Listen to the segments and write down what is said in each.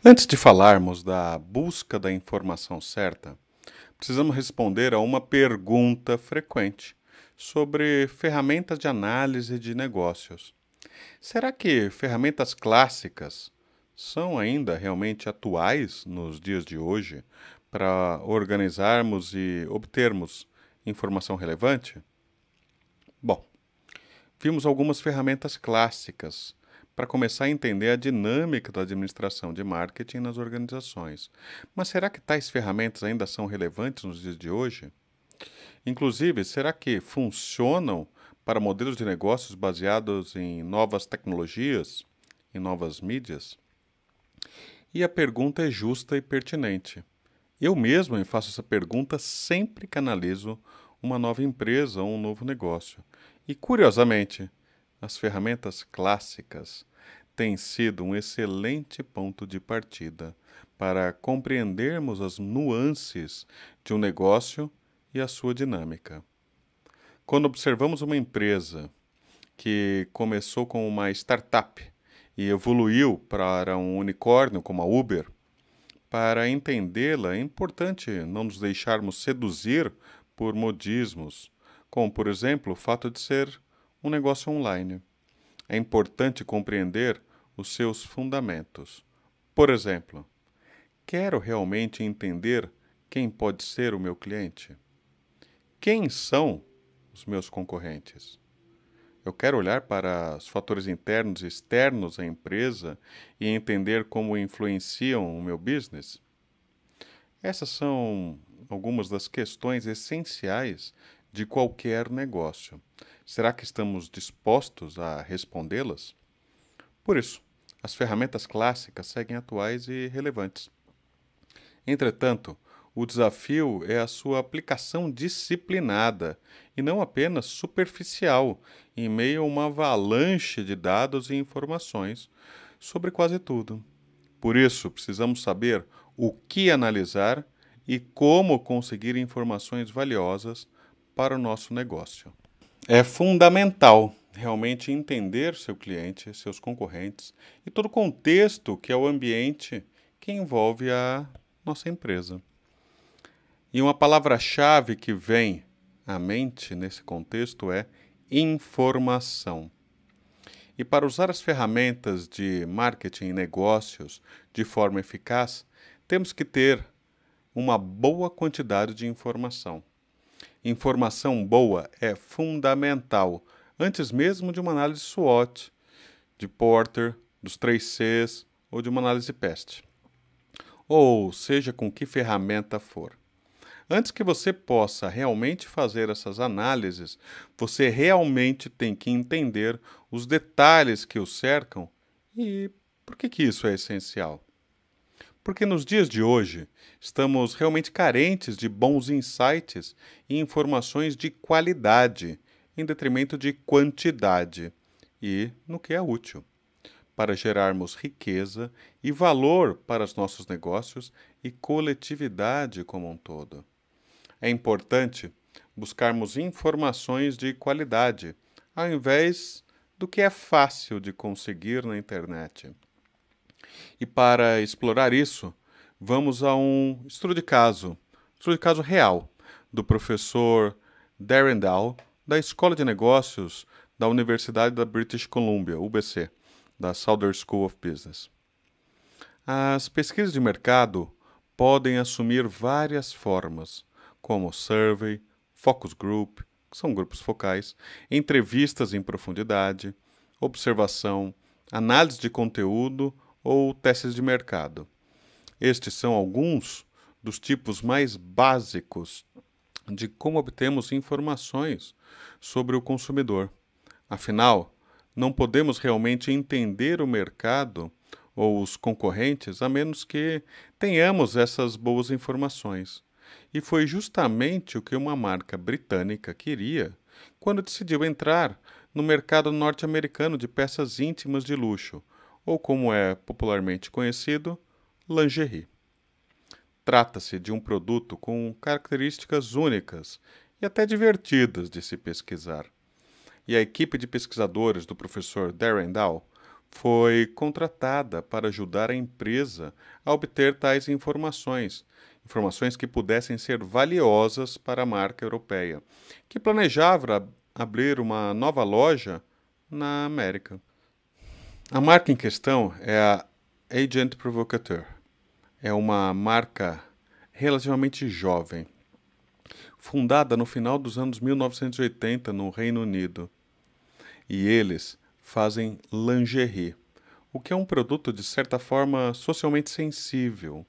Antes de falarmos da busca da informação certa, precisamos responder a uma pergunta frequente sobre ferramentas de análise de negócios. Será que ferramentas clássicas são ainda realmente atuais nos dias de hoje para organizarmos e obtermos informação relevante? Bom, vimos algumas ferramentas clássicas para começar a entender a dinâmica da administração de marketing nas organizações. Mas será que tais ferramentas ainda são relevantes nos dias de hoje? Inclusive, será que funcionam para modelos de negócios baseados em novas tecnologias, em novas mídias? E a pergunta é justa e pertinente. Eu mesmo me faço essa pergunta sempre que analiso uma nova empresa ou um novo negócio. E, curiosamente, as ferramentas clássicas têm sido um excelente ponto de partida para compreendermos as nuances de um negócio e a sua dinâmica. Quando observamos uma empresa que começou como uma startup e evoluiu para um unicórnio como a Uber, para entendê-la é importante não nos deixarmos seduzir por modismos, como, por exemplo, o fato de ser um negócio online. É importante compreender os seus fundamentos. Por exemplo, quero realmente entender quem pode ser o meu cliente? Quem são os meus concorrentes? Eu quero olhar para os fatores internos e externos à empresa e entender como influenciam o meu business? Essas são algumas das questões essenciais de qualquer negócio. Será que estamos dispostos a respondê-las? Por isso, as ferramentas clássicas seguem atuais e relevantes. Entretanto, o desafio é a sua aplicação disciplinada e não apenas superficial, em meio a uma avalanche de dados e informações sobre quase tudo. Por isso, precisamos saber o que analisar e como conseguir informações valiosas para o nosso negócio. É fundamental realmente entender seu cliente, seus concorrentes e todo o contexto que é o ambiente que envolve a nossa empresa. E uma palavra-chave que vem à mente nesse contexto é informação. E para usar as ferramentas de marketing e negócios de forma eficaz, temos que ter uma boa quantidade de informação. Informação boa é fundamental, antes mesmo de uma análise SWOT, de Porter, dos 3 Cs ou de uma análise PEST. Ou seja, com que ferramenta for. Antes que você possa realmente fazer essas análises, você realmente tem que entender os detalhes que o cercam e por que isso é essencial. Porque nos dias de hoje estamos realmente carentes de bons insights e informações de qualidade, em detrimento de quantidade, e no que é útil, para gerarmos riqueza e valor para os nossos negócios e coletividade como um todo. É importante buscarmos informações de qualidade, ao invés do que é fácil de conseguir na internet. E para explorar isso, vamos a um estudo de caso real, do professor Darren Dow, da Escola de Negócios da Universidade da British Columbia, UBC, da Southern School of Business. As pesquisas de mercado podem assumir várias formas, como survey, focus group, que são grupos focais, entrevistas em profundidade, observação, análise de conteúdo ou testes de mercado. Estes são alguns dos tipos mais básicos de como obtemos informações sobre o consumidor. Afinal, não podemos realmente entender o mercado ou os concorrentes a menos que tenhamos essas boas informações. E foi justamente o que uma marca britânica queria quando decidiu entrar no mercado norte-americano de peças íntimas de luxo, ou como é popularmente conhecido, lingerie. Trata-se de um produto com características únicas e até divertidas de se pesquisar. E a equipe de pesquisadores do professor Darren Dow foi contratada para ajudar a empresa a obter tais informações, informações que pudessem ser valiosas para a marca europeia, que planejava abrir uma nova loja na América. A marca em questão é a Agent Provocateur. É uma marca relativamente jovem, fundada no final dos anos 1980 no Reino Unido. E eles fazem lingerie, o que é um produto de certa forma socialmente sensível.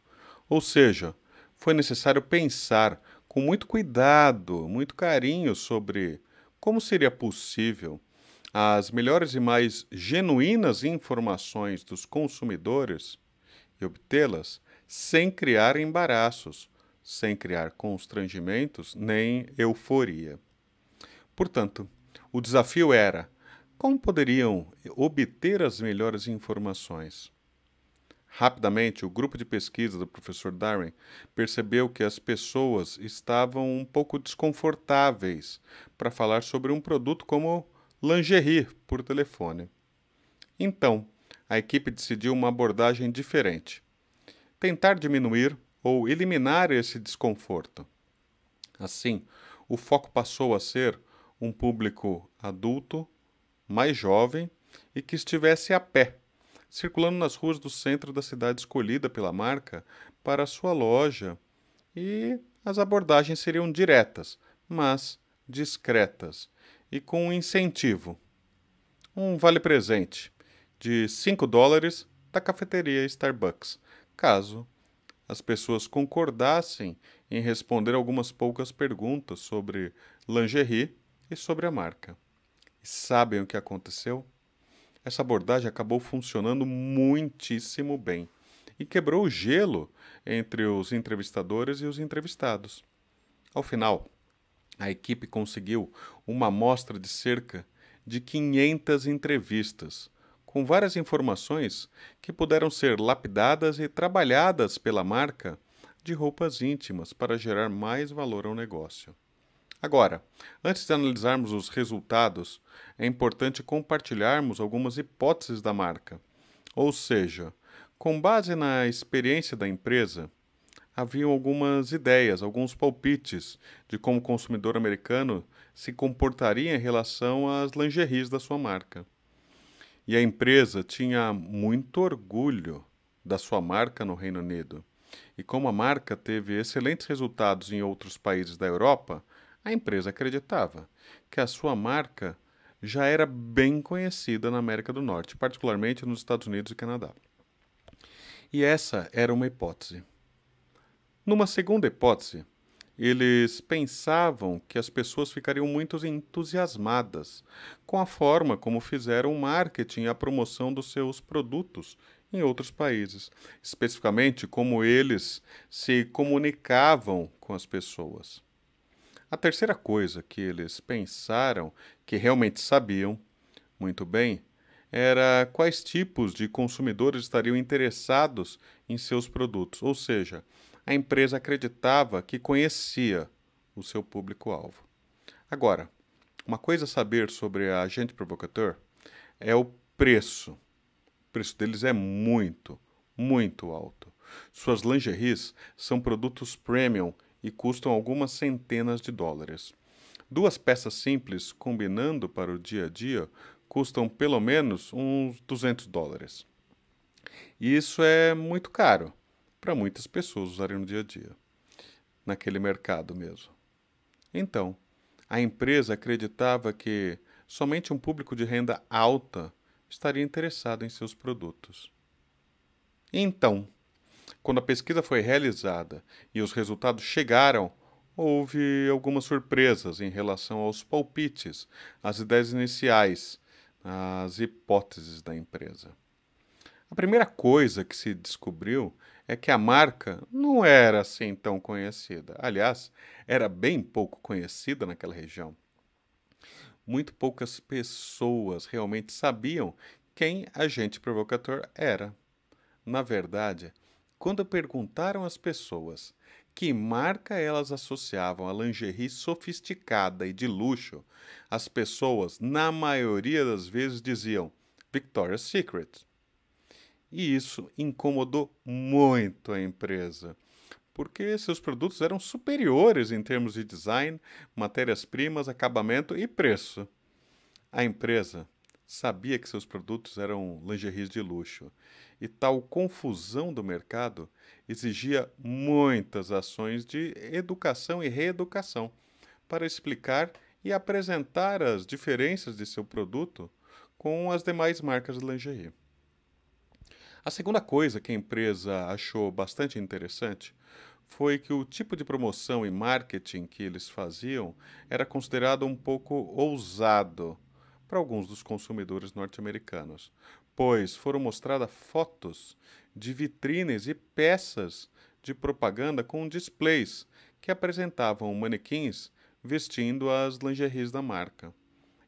Ou seja, foi necessário pensar com muito cuidado, muito carinho sobre como seria possível as melhores e mais genuínas informações dos consumidores e obtê-las sem criar embaraços, sem criar constrangimentos nem euforia. Portanto, o desafio era como poderiam obter as melhores informações. Rapidamente, o grupo de pesquisa do professor Darwin percebeu que as pessoas estavam um pouco desconfortáveis para falar sobre um produto como lingerie por telefone. Então, a equipe decidiu uma abordagem diferente: tentar diminuir ou eliminar esse desconforto. Assim, o foco passou a ser um público adulto, mais jovem e que estivesse a pé, circulando nas ruas do centro da cidade escolhida pela marca para a sua loja, e as abordagens seriam diretas, mas discretas e com um incentivo, um vale-presente de $5 da cafeteria Starbucks, caso as pessoas concordassem em responder algumas poucas perguntas sobre lingerie e sobre a marca. E sabem o que aconteceu? Essa abordagem acabou funcionando muitíssimo bem e quebrou o gelo entre os entrevistadores e os entrevistados. Ao final, a equipe conseguiu uma amostra de cerca de 500 entrevistas, com várias informações que puderam ser lapidadas e trabalhadas pela marca de roupas íntimas para gerar mais valor ao negócio. Agora, antes de analisarmos os resultados, é importante compartilharmos algumas hipóteses da marca. Ou seja, com base na experiência da empresa, haviam algumas ideias, alguns palpites de como o consumidor americano se comportaria em relação às lingeries da sua marca. E a empresa tinha muito orgulho da sua marca no Reino Unido. E como a marca teve excelentes resultados em outros países da Europa, a empresa acreditava que a sua marca já era bem conhecida na América do Norte, particularmente nos Estados Unidos e Canadá. E essa era uma hipótese. Numa segunda hipótese, eles pensavam que as pessoas ficariam muito entusiasmadas com a forma como fizeram o marketing e a promoção dos seus produtos em outros países, especificamente como eles se comunicavam com as pessoas. A terceira coisa que eles pensaram que realmente sabiam muito bem era quais tipos de consumidores estariam interessados em seus produtos, ou seja, a empresa acreditava que conhecia o seu público-alvo. Agora, uma coisa a saber sobre a Agente Provocateur é o preço. O preço deles é muito, muito alto. Suas lingeries são produtos premium e custam algumas centenas de dólares. Duas peças simples, combinando para o dia a dia, custam pelo menos uns $200. E isso é muito caro para muitas pessoas usarem no dia a dia, naquele mercado mesmo. Então, a empresa acreditava que somente um público de renda alta estaria interessado em seus produtos. Então, quando a pesquisa foi realizada e os resultados chegaram, houve algumas surpresas em relação aos palpites, às ideias iniciais, às hipóteses da empresa. A primeira coisa que se descobriu é que a marca não era assim tão conhecida. Aliás, era bem pouco conhecida naquela região. Muito poucas pessoas realmente sabiam quem a Agente Provocateur era. Na verdade, quando perguntaram às pessoas que marca elas associavam a lingerie sofisticada e de luxo, as pessoas, na maioria das vezes, diziam Victoria's Secret. E isso incomodou muito a empresa, porque seus produtos eram superiores em termos de design, matérias-primas, acabamento e preço. A empresa sabia que seus produtos eram lingeries de luxo, e tal confusão do mercado exigia muitas ações de educação e reeducação para explicar e apresentar as diferenças de seu produto com as demais marcas de lingerie. A segunda coisa que a empresa achou bastante interessante foi que o tipo de promoção e marketing que eles faziam era considerado um pouco ousado para alguns dos consumidores norte-americanos, pois foram mostradas fotos de vitrines e peças de propaganda com displays que apresentavam manequins vestindo as lingeries da marca.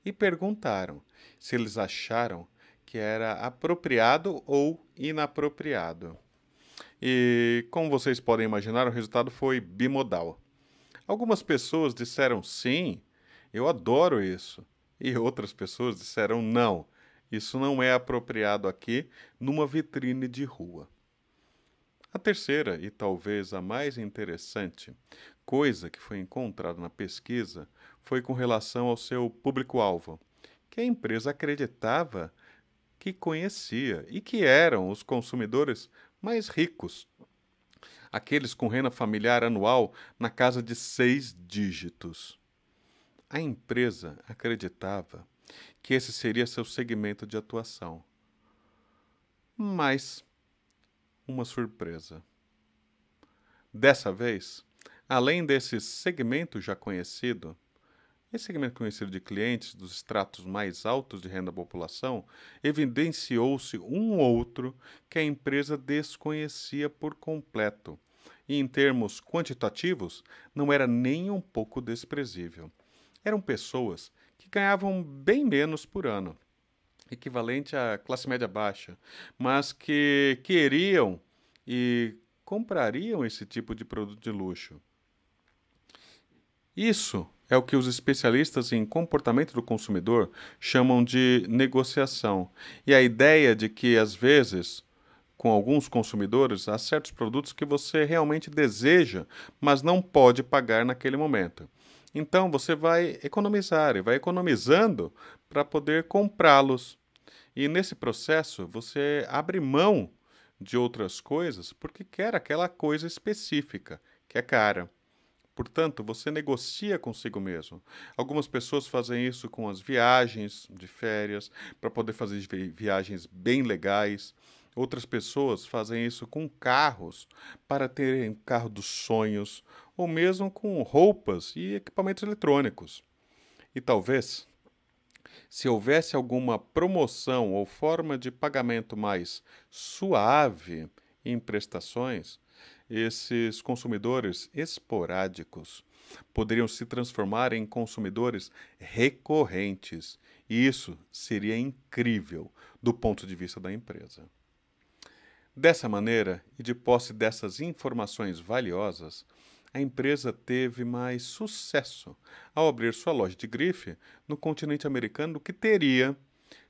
E perguntaram se eles acharam que era apropriado ou inapropriado. E, como vocês podem imaginar, o resultado foi bimodal. Algumas pessoas disseram sim, eu adoro isso. E outras pessoas disseram não, isso não é apropriado aqui numa vitrine de rua. A terceira, e talvez a mais interessante, coisa que foi encontrada na pesquisa foi com relação ao seu público-alvo, que a empresa acreditava que conhecia e que eram os consumidores mais ricos, aqueles com renda familiar anual na casa de 6 dígitos. A empresa acreditava que esse seria seu segmento de atuação. Mas uma surpresa. Dessa vez, além desse segmento já conhecido, esse segmento conhecido de clientes dos estratos mais altos de renda da população, evidenciou-se um outro que a empresa desconhecia por completo. E, em termos quantitativos, não era nem um pouco desprezível. Eram pessoas que ganhavam bem menos por ano, equivalente à classe média baixa, mas que queriam e comprariam esse tipo de produto de luxo. Isso é o que os especialistas em comportamento do consumidor chamam de negociação. E a ideia de que, às vezes, com alguns consumidores, há certos produtos que você realmente deseja, mas não pode pagar naquele momento. Então, você vai economizar e vai economizando para poder comprá-los. E nesse processo, você abre mão de outras coisas porque quer aquela coisa específica, que é cara. Portanto, você negocia consigo mesmo. Algumas pessoas fazem isso com as viagens de férias, para poder fazer viagens bem legais. Outras pessoas fazem isso com carros, para terem o carro dos sonhos, ou mesmo com roupas e equipamentos eletrônicos. E talvez, se houvesse alguma promoção ou forma de pagamento mais suave em prestações, esses consumidores esporádicos poderiam se transformar em consumidores recorrentes. E isso seria incrível do ponto de vista da empresa. Dessa maneira, e de posse dessas informações valiosas, a empresa teve mais sucesso ao abrir sua loja de grife no continente americano do que teria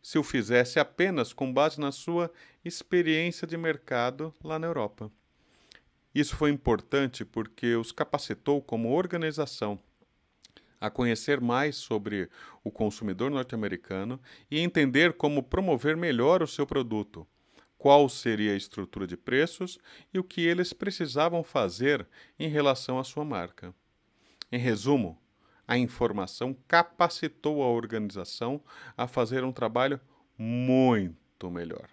se o fizesse apenas com base na sua experiência de mercado lá na Europa. Isso foi importante porque os capacitou como organização a conhecer mais sobre o consumidor norte-americano e entender como promover melhor o seu produto, qual seria a estrutura de preços e o que eles precisavam fazer em relação à sua marca. Em resumo, a informação capacitou a organização a fazer um trabalho muito melhor.